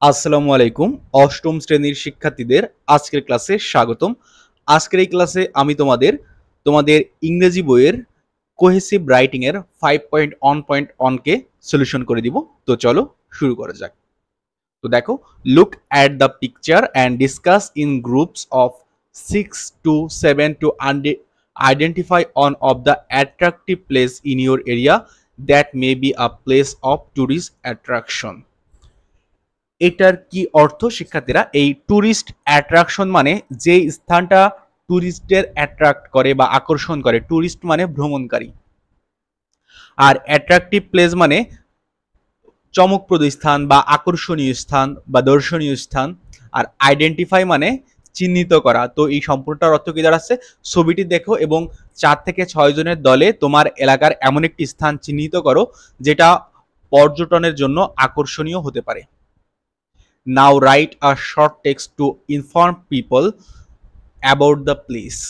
আসসালামু আলাইকুম। অষ্টম শ্রেণীর শিক্ষার্থীদের আজকের ক্লাসে স্বাগতম। আজকের এই ক্লাসে আমি তোমাদের ইংরেজি বইয়ের কোহেসিভ রাইটিং এর 5.1.1 কে সলিউশন করে দিব। তো চলো শুরু করা যাক। তো দেখো, look at the picture and discuss in groups of 6 to 7 to identify one of the attractive place in your area that may be a place of tourist attraction. এটার কি অর্থ শিক্ষার্থীরা? এই ট্যুরিস্ট অ্যাট্রাকশন মানে যে স্থানটা ট্যুরিস্টদের অ্যাট্রাক্ট করে বা আকর্ষণ করে। ট্যুরিস্ট মানে ভ্রমণকারী, আর অ্যাট্রাকটিভ প্লেস মানে চমকপ্রদ স্থান বা আকর্ষণীয় স্থান বা দর্শনীয় স্থান। আর আইডেন্টিফাই মানে চিহ্নিত করা। তো এই সম্পূর্ণটার অর্থ কি দাঁড়াচ্ছে? ছবিটি দেখো এবং 4 থেকে 6 জনের দলে তোমার এলাকার এমন একটি স্থান চিহ্নিত করো যেটা পর্যটনের জন্য আকর্ষণীয় হতে পারে। Now write a short text to inform people about the place.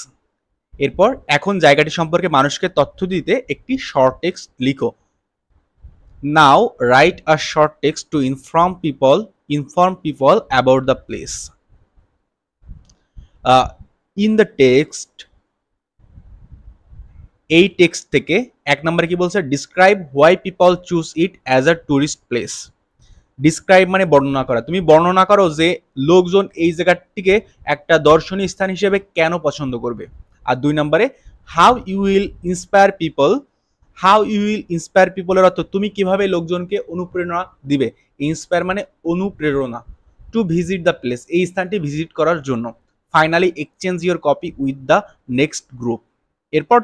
এরপর এখন জায়গাটি সম্পর্কে মানুষকে তথ্য দিতে একটি শর্ট টেক্সট লিখো। Now write a short text to inform people about the place. In the text, এই টেক্সট থেকে এক নম্বরে কি বলছে? Describe why people choose it as a tourist place. Describe মানে বর্ণনা করা। তুমি বর্ণনা করো যে লোকজন এই জায়গাটিকে একটা দর্শনীয় স্থান হিসেবে কেন পছন্দ করবে। আর 2 নম্বরে হাউ ইউ উইল ইন্সপায়ার পিপলের অর্থ তুমি কিভাবে লোকজনকে অনুপ্রেরণা দিবে। ইন্সপায়ার মানে অনুপ্রেরণা। টু ভিজিট দ্য প্লেস, এই স্থানটি ভিজিট করার জন্য। Finally exchange your copy with the next group. এরপর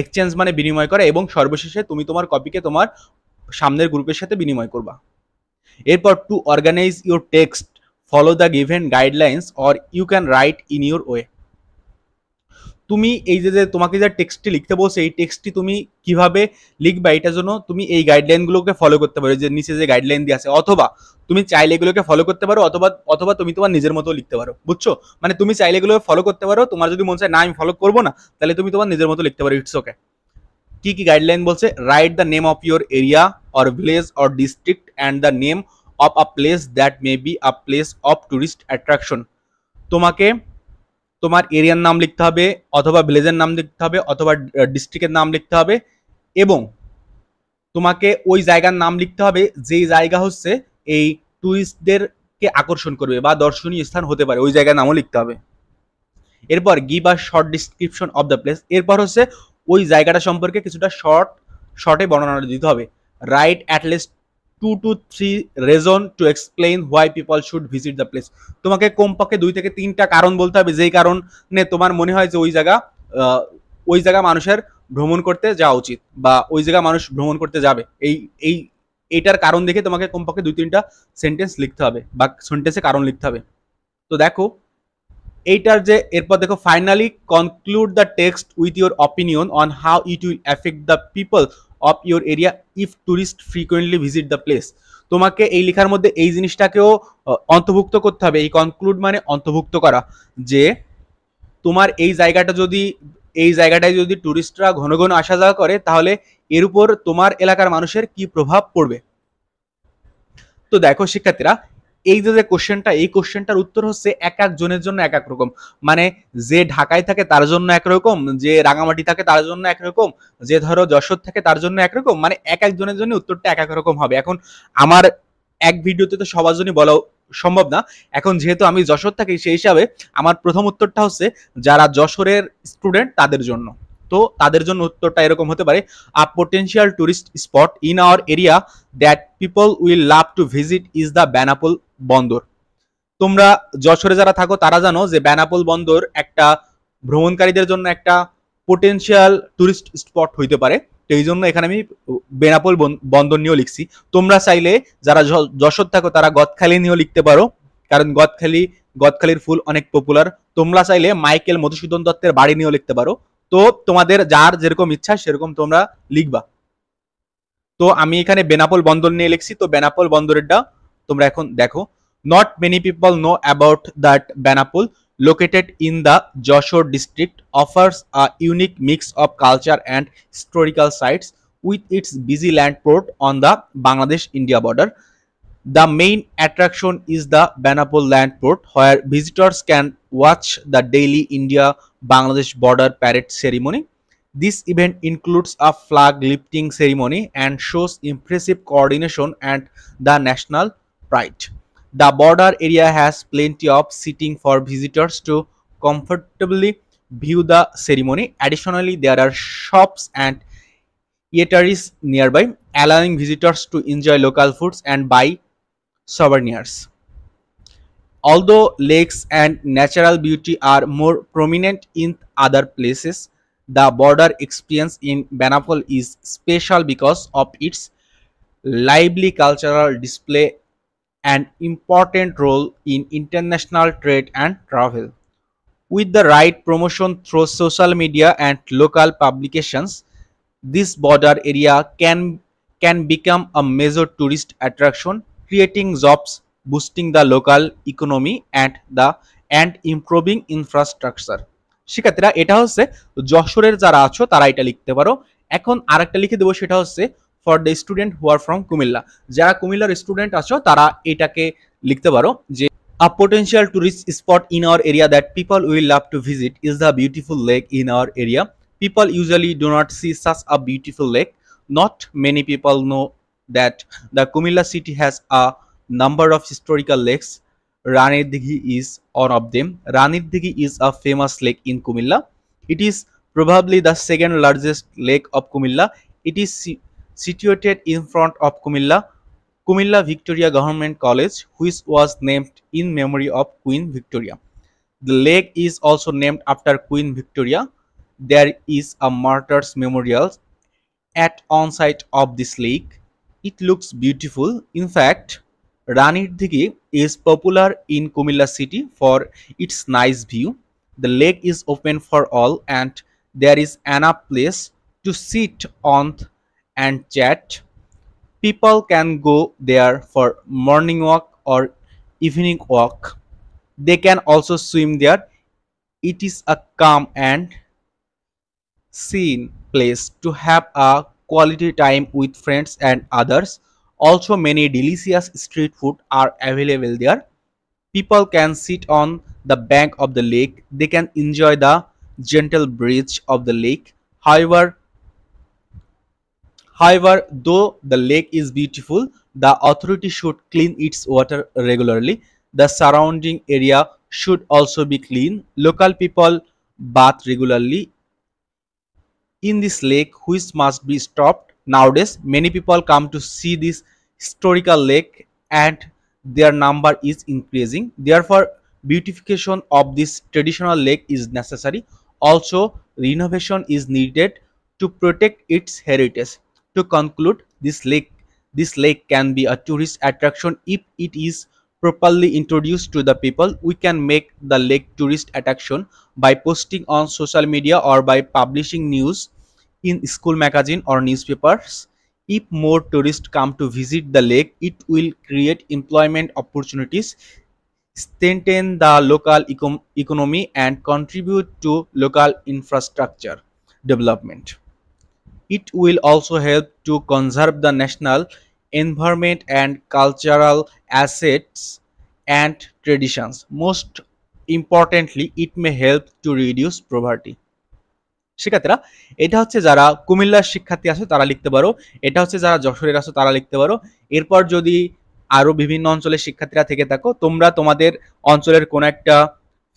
এক্সচেঞ্জ মানে বিনিময় করা, এবং সর্বশেষে তুমি তোমার কপিকে তোমার সামনের গ্রুপের সাথে বিনিময় করবা। এরপর to organize your text follow the given guidelines or you can write in your way. তুমি এই যে তোমাকে যে টেক্সটটি লিখতে বলছে এই টেক্সটটি তুমি কিভাবে লিখবা এটার জন্য তুমি এই গাইডলাইনগুলোকে ফলো করতে পারো, যে নিচে যে গাইডলাইন দিয়ে আছে, অথবা তুমি চাইলে এগুলোকে ফলো করতে পারো, অথবা তুমি তোমার নিজের মতো লিখতে পারো। বুঝছো? মানে তুমি চাইলে এগুলো ফলো করতে পারো, তোমার যদি মন চায় না আমি ফলো করবো না, তাহলে তুমি তোমার নিজের মতো লিখতে পারো। It's okay. কি কি গাইডলাইন বলছে? Write the name of your area or village or district and the name of a place that may be a place of tourist attraction. তোমাকে তোমার এরিয়ার নাম লিখতে হবে, অথবা ভিলেজের নাম লিখতে হবে, অথবা ডিস্ট্রিক্টের নাম লিখতে হবে, এবং তোমাকে ওই জায়গার নাম লিখতে হবে যেই জায়গা হচ্ছে এই টুরিস্টদেরকে আকর্ষণ করবে বা দর্শনীয় স্থান হতে পারে, ওই জায়গার নামও লিখতে হবে। এরপর give a short description of the place. এরপর হচ্ছে ওই জায়গাটা সম্পর্কে কিছুটা শর্টে বর্ণনা দিতে হবে। Right at least 2 to 3 reason to explain why people should visit the place. তোমাকে কমপক্ষে 2 থেকে 3টা কারণ বলতে হবে যেই কারণে তোমার মনে হয় যে ওই জায়গা মানুষের ভ্রমণ করতে যাওয়া উচিত, বা ওই জায়গা মানুষ ভ্রমণ করতে যাবে। এইটার কারণ দেখে তোমাকে কমপক্ষে 2-3টা সেন্টেন্স লিখতে হবে বা সেন্টেন্সে কারণ লিখতে হবে। তো দেখো এইটার যে এরপর দেখো, finally conclude the text with your opinion on how it will effect the people of your area if tourist frequently visit the place. তোমাকে এই লেখার মধ্যে এই জিনিসটাকেও অন্তর্ভুক্ত করতে হবে। এই কনক্লুড মানে অন্তর্ভুক্ত করা, যে তোমার এই জায়গাটায় যদি টুরিস্টরা ঘন ঘন আসা যাওয়া করে তাহলে এর উপর তোমার এলাকার মানুষের কি প্রভাব পড়বে। তো দেখো শিক্ষার্থীরা, এই যে কোশ্চেনটা, এই কোশ্চেনটার উত্তর হচ্ছে এক এক জনের জন্য এক এক রকম। মানে যে ঢাকায় থাকে তার জন্য একরকম, যে রাঙামাটি থাকে তার জন্য একরকম, যে ধরো যশোর থাকে তার জন্য একরকম। মানে এক একজনের জন্য উত্তরটা এক এক রকম হবে। এখন আমার এক ভিডিওতে তো সবার জন্য বলা সম্ভব না। এখন যেহেতু আমি যশোর থাকি, সেই হিসাবে আমার প্রথম উত্তরটা হচ্ছে যারা যশোরের স্টুডেন্ট তাদের জন্য। তো তাদের জন্য উত্তরটা এরকম হতে পারে, a potential tourist spot in our area that people will love to visit is the Benapole বন্দর। তোমরা যশোরে যারা থাকো তারা জানো যে বেনাপোল বন্দর একটা ভ্রমণকারীদের জন্য একটা পোটেনশিয়াল টুরিস্ট স্পট হইতে পারে। তো এই জন্য এখানে আমি বেনাপোল বন্দর নিয়েও লিখছি। তোমরা চাইলে যারা যশোর থাকো তারা গদখালি নিয়েও লিখতে পারো, কারণ গদখালির ফুল অনেক পপুলার। তোমরা চাইলে মাইকেল মধুসূদন দত্তের বাড়ি নিয়েও লিখতে পারো। তো তোমাদের যার যেরকম ইচ্ছা সেরকম তোমরা লিখবা। তো আমি এখানে বেনাপোল বন্দর নিয়ে লিখছি। তো বেনাপোল বন্দরেরটা তোমরা এখন দেখো। Not many people know about that Benapole located in the Joshore district offers a unique mix of culture and historical sites with its busy land port on the Bangladesh-India border. The main attraction is the Benapole Land Port, where visitors can watch the daily India-Bangladesh border parade ceremony. This event includes a flag lifting ceremony and shows impressive coordination and the national pride. The border area has plenty of seating for visitors to comfortably view the ceremony. Additionally, there are shops and eateries nearby, allowing visitors to enjoy local foods and buy souvenirs. Although lakes and natural beauty are more prominent in other places, the border experience in Benapole is special because of its lively cultural display and important role in international trade and travel. With the right promotion through social media and local publications, this border area can become a major tourist attraction, creating jobs, boosting the local economy and improving infrastructure. শিক্ষার্থীরা এটা হচ্ছে যশোরের যারা আছো তারা এটা লিখতে পারো। এখন আরেকটা লিখে দেবো, সেটা হচ্ছে for the student who are from Comilla. যারা কুমিল্লার স্টুডেন্ট আছো তারা এটাকে লিখতে পারো যে a potential tourist spot in our area that people will love to visit is the beautiful lake in our area. People usually do not see such a beautiful lake. Not many people know that the Kumilla city has a number of historical lakes. Ranir Dighi is one of them. Ranir Dighi is a famous lake in Kumilla. It is probably the second largest lake of Kumilla. It is situated in front of Kumilla Victoria Government College, which was named in memory of Queen Victoria. The lake is also named after Queen Victoria. There is a martyrs memorial at on site of this lake. It looks beautiful. In fact, Ranir Dighi is popular in Kumilla city for its nice view. The lake is open for all and there is enough place to sit on and chat. People can go there for morning walk or evening walk. They can also swim there. It is a calm and serene place to have a quality time with friends and others. Also, many delicious street food are available there. People can sit on the bank of the lake. They can enjoy the gentle breeze of the lake. However, though the lake is beautiful, the authority should clean its water regularly. The surrounding area should also be clean. Local people bath regularly in this lake, which must be stopped. Nowadays, many people come to see this historical lake and their number is increasing. Therefore, beautification of this traditional lake is necessary. Also, renovation is needed to protect its heritage. To conclude, this lake can be a tourist attraction if it is properly introduced to the people. We can make the lake tourist attraction by posting on social media or by publishing news in school magazine or newspapers. If more tourists come to visit the lake, it will create employment opportunities, strengthen the local economy and contribute to local infrastructure development. It will also help to conserve the national environment and cultural assets and traditions. Most importantly, it may help to reduce poverty. শিক্ষার্থীরা, এটা হচ্ছে যারা কুমিল্লার শিক্ষার্থী আছো তারা লিখতে পারো। এটা হচ্ছে যারা যশোরের আছো তারা লিখতে পারো। এরপর যদি আরো বিভিন্ন অঞ্চলের শিক্ষার্থীরা থেকে থাকো, তোমরা তোমাদের অঞ্চলের কোন একটা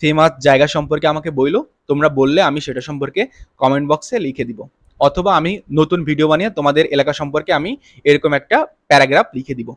ফেমাস জায়গা সম্পর্কে আমাকে বইলো, তোমরা বললে আমি সেটা সম্পর্কে কমেন্ট বক্সে লিখে দিব, অথবা আমি নতুন ভিডিও বানিয়ে তোমাদের এলাকা সম্পর্কে আমি এরকম একটা প্যারাগ্রাফ লিখে দিব।